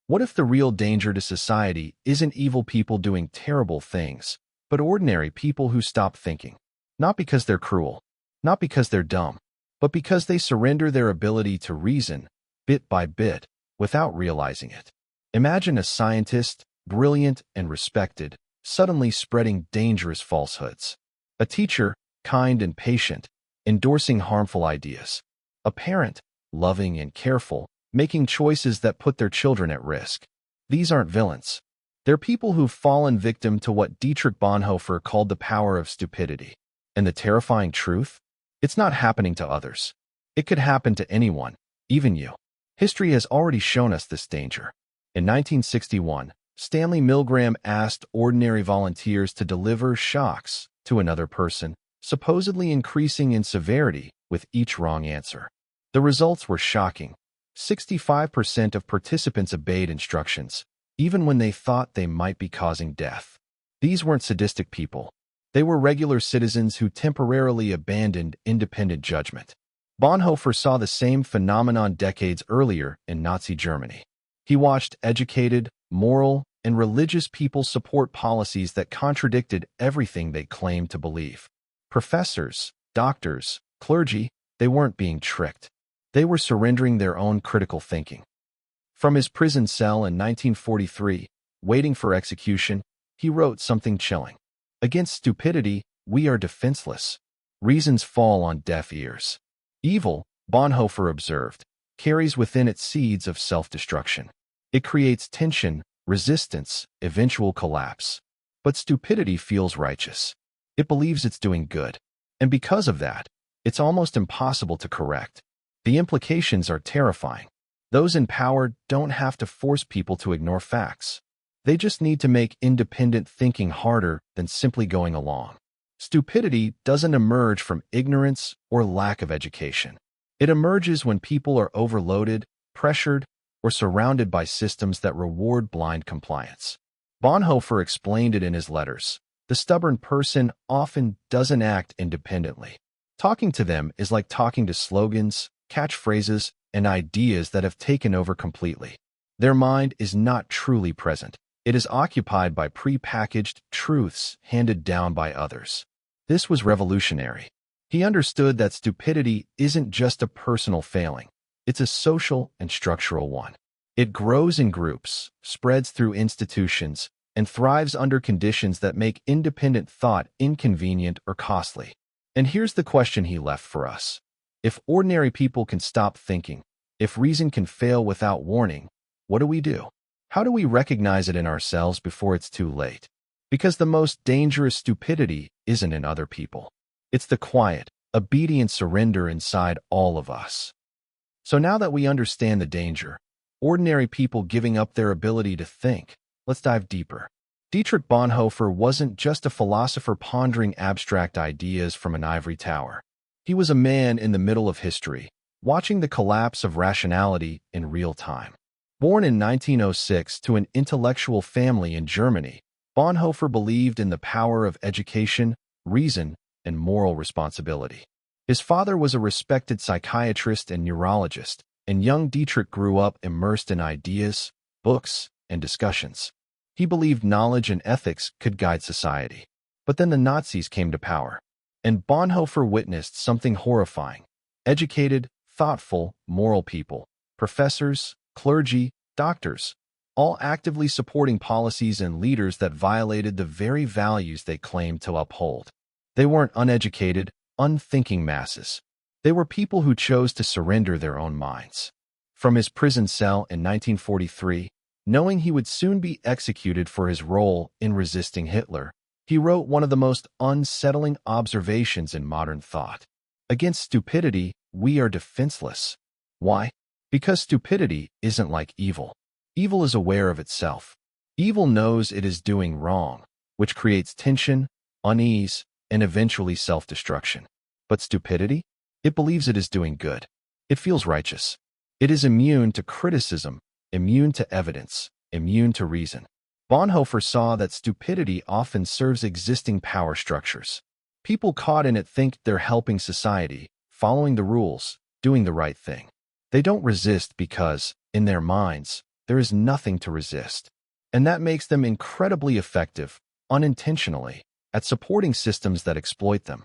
What if the real danger to society isn't evil people doing terrible things, but ordinary people who stop thinking? Not because they're cruel, not because they're dumb, but because they surrender their ability to reason, bit by bit, without realizing it. Imagine a scientist, brilliant and respected, suddenly spreading dangerous falsehoods. A teacher, kind and patient, endorsing harmful ideas. A parent, loving and careful, making choices that put their children at risk. These aren't villains. They're people who've fallen victim to what Dietrich Bonhoeffer called the power of stupidity. And the terrifying truth? It's not happening to others. It could happen to anyone, even you. History has already shown us this danger. In 1961, Stanley Milgram asked ordinary volunteers to deliver shocks to another person, supposedly increasing in severity with each wrong answer. The results were shocking. 65% of participants obeyed instructions, even when they thought they might be causing death. These weren't sadistic people. They were regular citizens who temporarily abandoned independent judgment. Bonhoeffer saw the same phenomenon decades earlier in Nazi Germany. He watched educated, moral, and religious people support policies that contradicted everything they claimed to believe. Professors, doctors, clergy, they weren't being tricked. They were surrendering their own critical thinking. From his prison cell in 1943, waiting for execution, he wrote something chilling. Against stupidity, we are defenseless. Reasons fall on deaf ears. Evil, Bonhoeffer observed, carries within it seeds of self-destruction. It creates tension, resistance, eventual collapse. But stupidity feels righteous. It believes it's doing good. And because of that, it's almost impossible to correct. The implications are terrifying. Those in power don't have to force people to ignore facts. They just need to make independent thinking harder than simply going along. Stupidity doesn't emerge from ignorance or lack of education. It emerges when people are overloaded, pressured, or surrounded by systems that reward blind compliance. Bonhoeffer explained it in his letters. The stubborn person often doesn't act independently. Talking to them is like talking to slogans, catchphrases, and ideas that have taken over completely. Their mind is not truly present. It is occupied by pre-packaged truths handed down by others. This was revolutionary. He understood that stupidity isn't just a personal failing. It's a social and structural one. It grows in groups, spreads through institutions, and thrives under conditions that make independent thought inconvenient or costly. And here's the question he left for us. If ordinary people can stop thinking, if reason can fail without warning, what do we do? How do we recognize it in ourselves before it's too late? Because the most dangerous stupidity isn't in other people. It's the quiet, obedient surrender inside all of us. So now that we understand the danger, ordinary people giving up their ability to think, let's dive deeper. Dietrich Bonhoeffer wasn't just a philosopher pondering abstract ideas from an ivory tower. He was a man in the middle of history, watching the collapse of rationality in real time. Born in 1906 to an intellectual family in Germany, Bonhoeffer believed in the power of education, reason, and moral responsibility. His father was a respected psychiatrist and neurologist, and young Dietrich grew up immersed in ideas, books, and discussions. He believed knowledge and ethics could guide society. But then the Nazis came to power, and Bonhoeffer witnessed something horrifying. Educated, thoughtful, moral people, professors, clergy, doctors, all actively supporting policies and leaders that violated the very values they claimed to uphold. They weren't uneducated, unthinking masses. They were people who chose to surrender their own minds. From his prison cell in 1943, knowing he would soon be executed for his role in resisting Hitler, he wrote one of the most unsettling observations in modern thought. Against stupidity, we are defenseless. Why? Because stupidity isn't like evil. Evil is aware of itself. Evil knows it is doing wrong, which creates tension, unease, and eventually self-destruction. But stupidity? It believes it is doing good. It feels righteous. It is immune to criticism, immune to evidence, immune to reason. Bonhoeffer saw that stupidity often serves existing power structures. People caught in it think they're helping society, following the rules, doing the right thing. They don't resist because, in their minds, there is nothing to resist. And that makes them incredibly effective, unintentionally, at supporting systems that exploit them.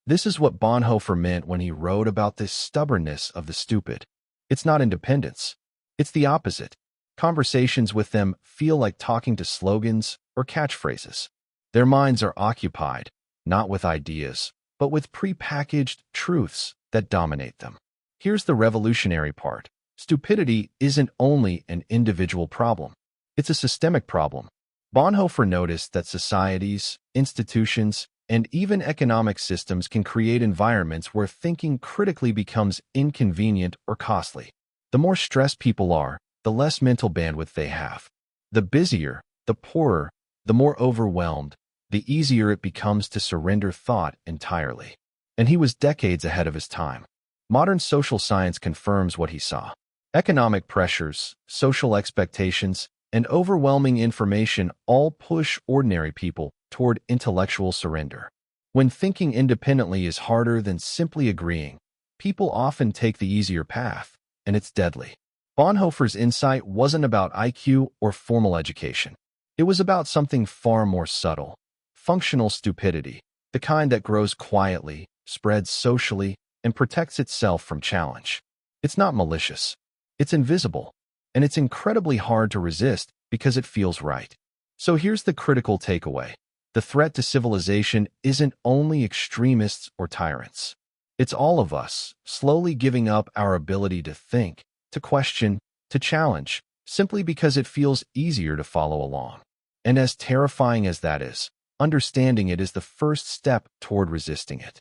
This is what Bonhoeffer meant when he wrote about this stubbornness of the stupid. It's not independence. It's the opposite. Conversations with them feel like talking to slogans or catchphrases. Their minds are occupied, not with ideas, but with prepackaged truths that dominate them. Here's the revolutionary part. Stupidity isn't only an individual problem. It's a systemic problem. Bonhoeffer noticed that societies, institutions, and even economic systems can create environments where thinking critically becomes inconvenient or costly. The more stressed people are, the less mental bandwidth they have. The busier, the poorer, the more overwhelmed, the easier it becomes to surrender thought entirely. And he was decades ahead of his time. Modern social science confirms what he saw. Economic pressures, social expectations, and overwhelming information all push ordinary people toward intellectual surrender. When thinking independently is harder than simply agreeing, people often take the easier path, and it's deadly. Bonhoeffer's insight wasn't about IQ or formal education. It was about something far more subtle, functional stupidity, the kind that grows quietly, spreads socially, and protects itself from challenge. It's not malicious. It's invisible, and it's incredibly hard to resist because it feels right. So here's the critical takeaway. The threat to civilization isn't only extremists or tyrants. It's all of us, slowly giving up our ability to think, to question, to challenge, simply because it feels easier to follow along. And as terrifying as that is, understanding it is the first step toward resisting it.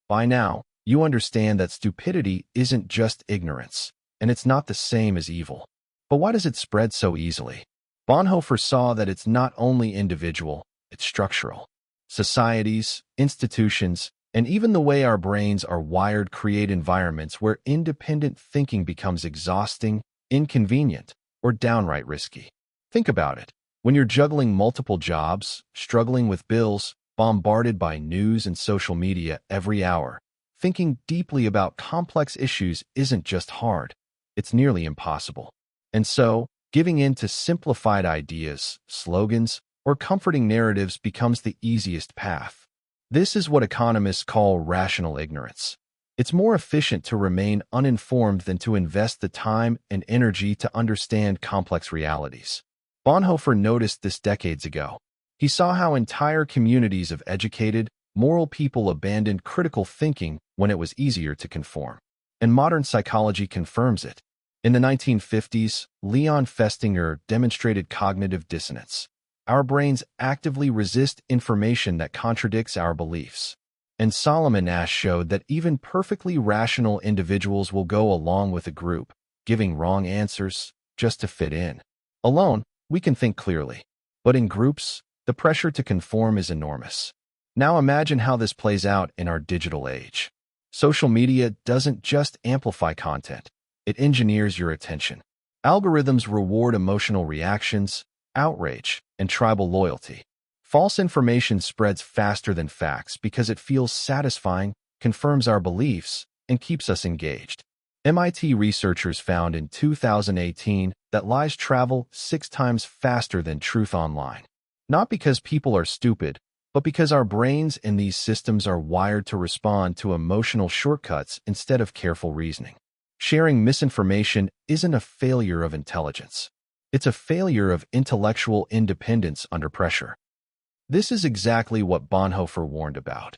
By now, you understand that stupidity isn't just ignorance, and it's not the same as evil. But why does it spread so easily? Bonhoeffer saw that it's not only individual, it's structural. Societies, institutions, and even the way our brains are wired create environments where independent thinking becomes exhausting, inconvenient, or downright risky. Think about it. When you're juggling multiple jobs, struggling with bills, bombarded by news and social media every hour, thinking deeply about complex issues isn't just hard, it's nearly impossible. And so, giving in to simplified ideas, slogans, or comforting narratives becomes the easiest path. This is what economists call rational ignorance. It's more efficient to remain uninformed than to invest the time and energy to understand complex realities. Bonhoeffer noticed this decades ago. He saw how entire communities of educated, moral people abandoned critical thinking when it was easier to conform. And modern psychology confirms it. In the 1950s, Leon Festinger demonstrated cognitive dissonance. Our brains actively resist information that contradicts our beliefs. And Solomon Asch showed that even perfectly rational individuals will go along with a group, giving wrong answers just to fit in. Alone, we can think clearly. But in groups, the pressure to conform is enormous. Now imagine how this plays out in our digital age. Social media doesn't just amplify content. It engineers your attention. Algorithms reward emotional reactions, outrage, and tribal loyalty. False information spreads faster than facts because it feels satisfying, confirms our beliefs, and keeps us engaged. MIT researchers found in 2018 that lies travel 6 times faster than truth online. Not because people are stupid, but because our brains and these systems are wired to respond to emotional shortcuts instead of careful reasoning. Sharing misinformation isn't a failure of intelligence. It's a failure of intellectual independence under pressure. This is exactly what Bonhoeffer warned about.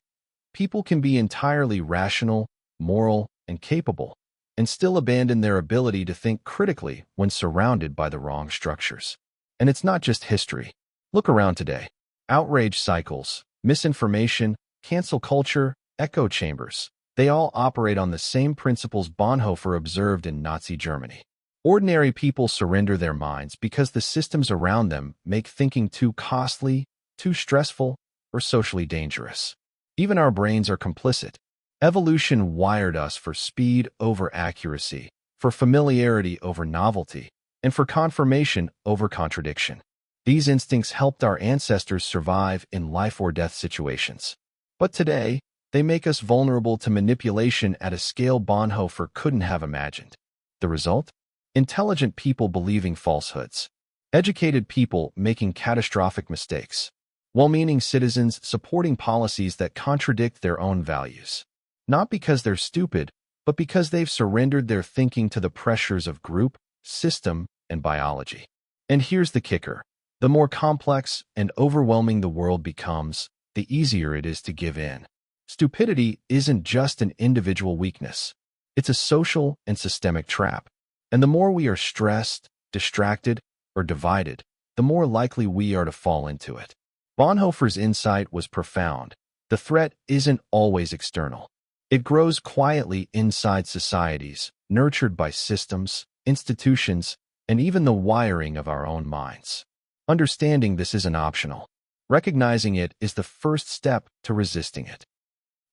People can be entirely rational, moral, and capable, and still abandon their ability to think critically when surrounded by the wrong structures. And it's not just history. Look around today. Outrage cycles, misinformation, cancel culture, echo chambers. They all operate on the same principles Bonhoeffer observed in Nazi Germany. Ordinary people surrender their minds because the systems around them make thinking too costly, too stressful, or socially dangerous. Even our brains are complicit. Evolution wired us for speed over accuracy, for familiarity over novelty, and for confirmation over contradiction. These instincts helped our ancestors survive in life-or-death situations. But today, they make us vulnerable to manipulation at a scale Bonhoeffer couldn't have imagined. The result? intelligent people believing falsehoods, educated people making catastrophic mistakes, well-meaning citizens supporting policies that contradict their own values. Not because they're stupid, but because they've surrendered their thinking to the pressures of group, system, and biology. And here's the kicker. The more complex and overwhelming the world becomes, the easier it is to give in. Stupidity isn't just an individual weakness. It's a social and systemic trap. And the more we are stressed, distracted, or divided, the more likely we are to fall into it. Bonhoeffer's insight was profound. The threat isn't always external. It grows quietly inside societies, nurtured by systems, institutions, and even the wiring of our own minds. Understanding this isn't optional. Recognizing it is the first step to resisting it.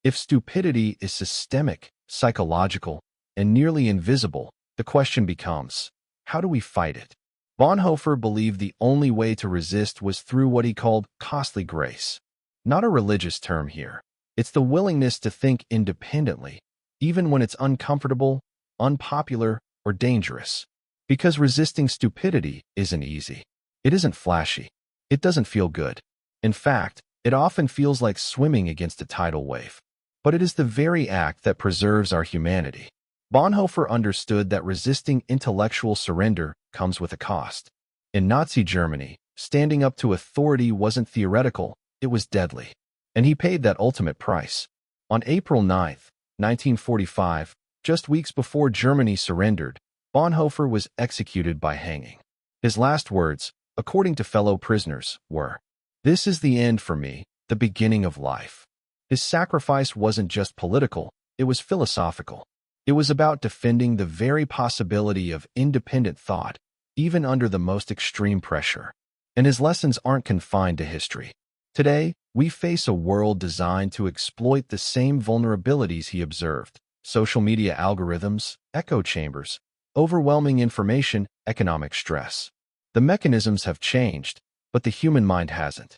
If stupidity is systemic, psychological, and nearly invisible, the question becomes, how do we fight it? Bonhoeffer believed the only way to resist was through what he called costly grace. Not a religious term here. It's the willingness to think independently, even when it's uncomfortable, unpopular, or dangerous. Because resisting stupidity isn't easy. It isn't flashy. It doesn't feel good. In fact, it often feels like swimming against a tidal wave. But it is the very act that preserves our humanity. Bonhoeffer understood that resisting intellectual surrender comes with a cost. In Nazi Germany, standing up to authority wasn't theoretical, it was deadly. And he paid that ultimate price. On April 9, 1945, just weeks before Germany surrendered, Bonhoeffer was executed by hanging. His last words, according to fellow prisoners, were, "This is the end for me, the beginning of life." His sacrifice wasn't just political, it was philosophical. It was about defending the very possibility of independent thought, even under the most extreme pressure. And his lessons aren't confined to history. Today, we face a world designed to exploit the same vulnerabilities he observed: social media algorithms, echo chambers, overwhelming information, economic stress. The mechanisms have changed, but the human mind hasn't.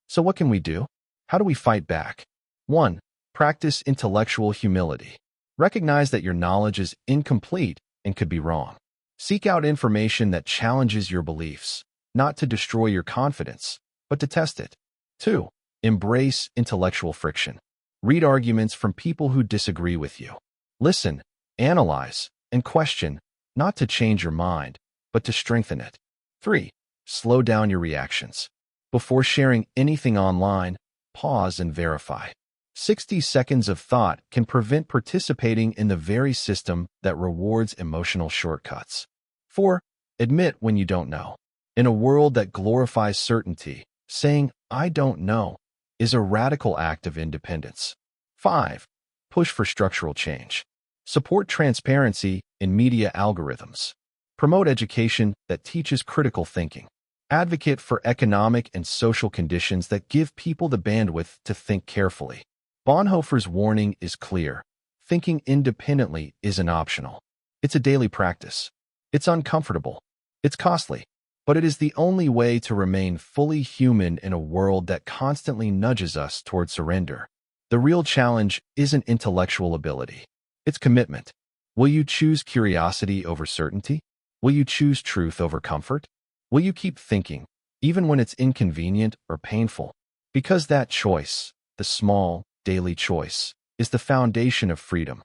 So what can we do? How do we fight back? 1. Practice intellectual humility. Recognize that your knowledge is incomplete and could be wrong. Seek out information that challenges your beliefs, not to destroy your confidence, but to test it. 2. Embrace intellectual friction. Read arguments from people who disagree with you. Listen, analyze, and question, not to change your mind, but to strengthen it. 3. Slow down your reactions. Before sharing anything online, pause and verify. 60 seconds of thought can prevent participating in the very system that rewards emotional shortcuts. 4. Admit when you don't know. In a world that glorifies certainty, saying, "I don't know," is a radical act of independence. 5. Push for structural change. Support transparency in media algorithms. Promote education that teaches critical thinking. Advocate for economic and social conditions that give people the bandwidth to think carefully. Bonhoeffer's warning is clear. Thinking independently isn't optional. It's a daily practice. It's uncomfortable. It's costly. But it is the only way to remain fully human in a world that constantly nudges us toward surrender. The real challenge isn't intellectual ability. It's commitment. Will you choose curiosity over certainty? Will you choose truth over comfort? Will you keep thinking, even when it's inconvenient or painful? Because that choice, the small, daily choice, is the foundation of freedom.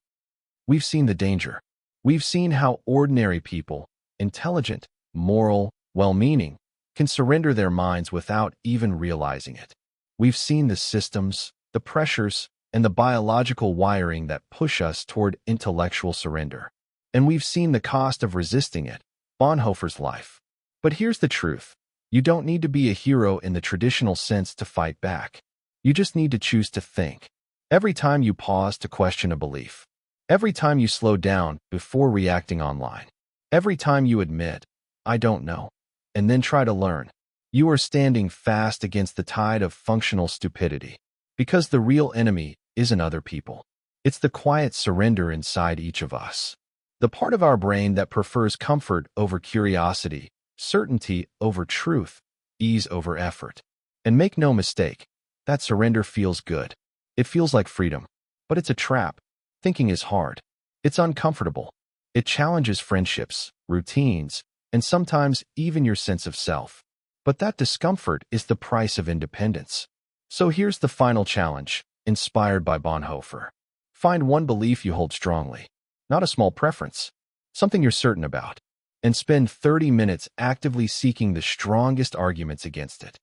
We've seen the danger. We've seen how ordinary people, intelligent, moral, well-meaning, can surrender their minds without even realizing it. We've seen the systems, the pressures, and the biological wiring that push us toward intellectual surrender. And we've seen the cost of resisting it, Bonhoeffer's life. But here's the truth. You don't need to be a hero in the traditional sense to fight back. You just need to choose to think. Every time you pause to question a belief. Every time you slow down before reacting online. Every time you admit, "I don't know," and then try to learn. You are standing fast against the tide of functional stupidity. Because the real enemy isn't other people. It's the quiet surrender inside each of us. The part of our brain that prefers comfort over curiosity, certainty over truth, ease over effort. And make no mistake, that surrender feels good. It feels like freedom. But it's a trap. Thinking is hard. It's uncomfortable. It challenges friendships, routines, and sometimes even your sense of self. But that discomfort is the price of independence. So here's the final challenge, inspired by Bonhoeffer. Find one belief you hold strongly, not a small preference, something you're certain about, and spend 30 minutes actively seeking the strongest arguments against it.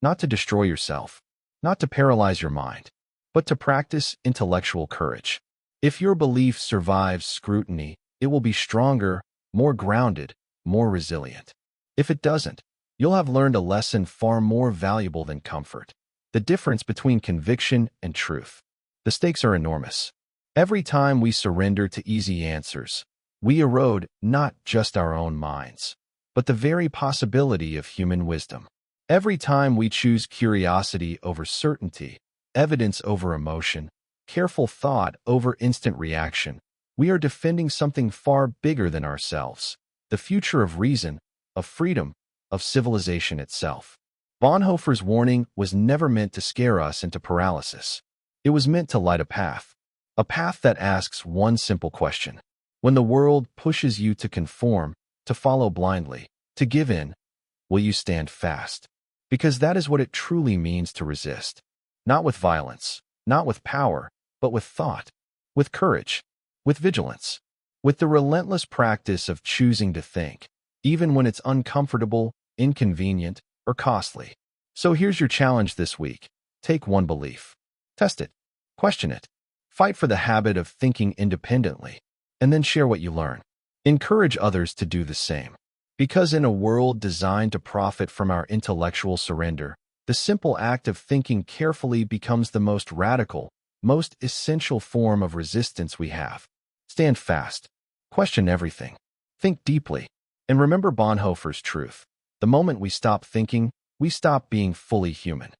Not to destroy yourself, not to paralyze your mind, but to practice intellectual courage. If your belief survives scrutiny, it will be stronger, more grounded, more resilient. If it doesn't, you'll have learned a lesson far more valuable than comfort. The difference between conviction and truth. The stakes are enormous. Every time we surrender to easy answers, we erode not just our own minds, but the very possibility of human wisdom. Every time we choose curiosity over certainty, evidence over emotion, careful thought over instant reaction, we are defending something far bigger than ourselves, the future of reason, of freedom, of civilization itself. Bonhoeffer's warning was never meant to scare us into paralysis. It was meant to light a path that asks one simple question. When the world pushes you to conform, to follow blindly, to give in, will you stand fast? Because that is what it truly means to resist. Not with violence, not with power, but with thought, with courage, with vigilance, with the relentless practice of choosing to think, even when it's uncomfortable, inconvenient, or costly. So here's your challenge this week. Take one belief. Test it. Question it. Fight for the habit of thinking independently, and then share what you learn. Encourage others to do the same. Because in a world designed to profit from our intellectual surrender, the simple act of thinking carefully becomes the most radical, most essential form of resistance we have. Stand fast. Question everything. Think deeply. And remember Bonhoeffer's truth. The moment we stop thinking, we stop being fully human.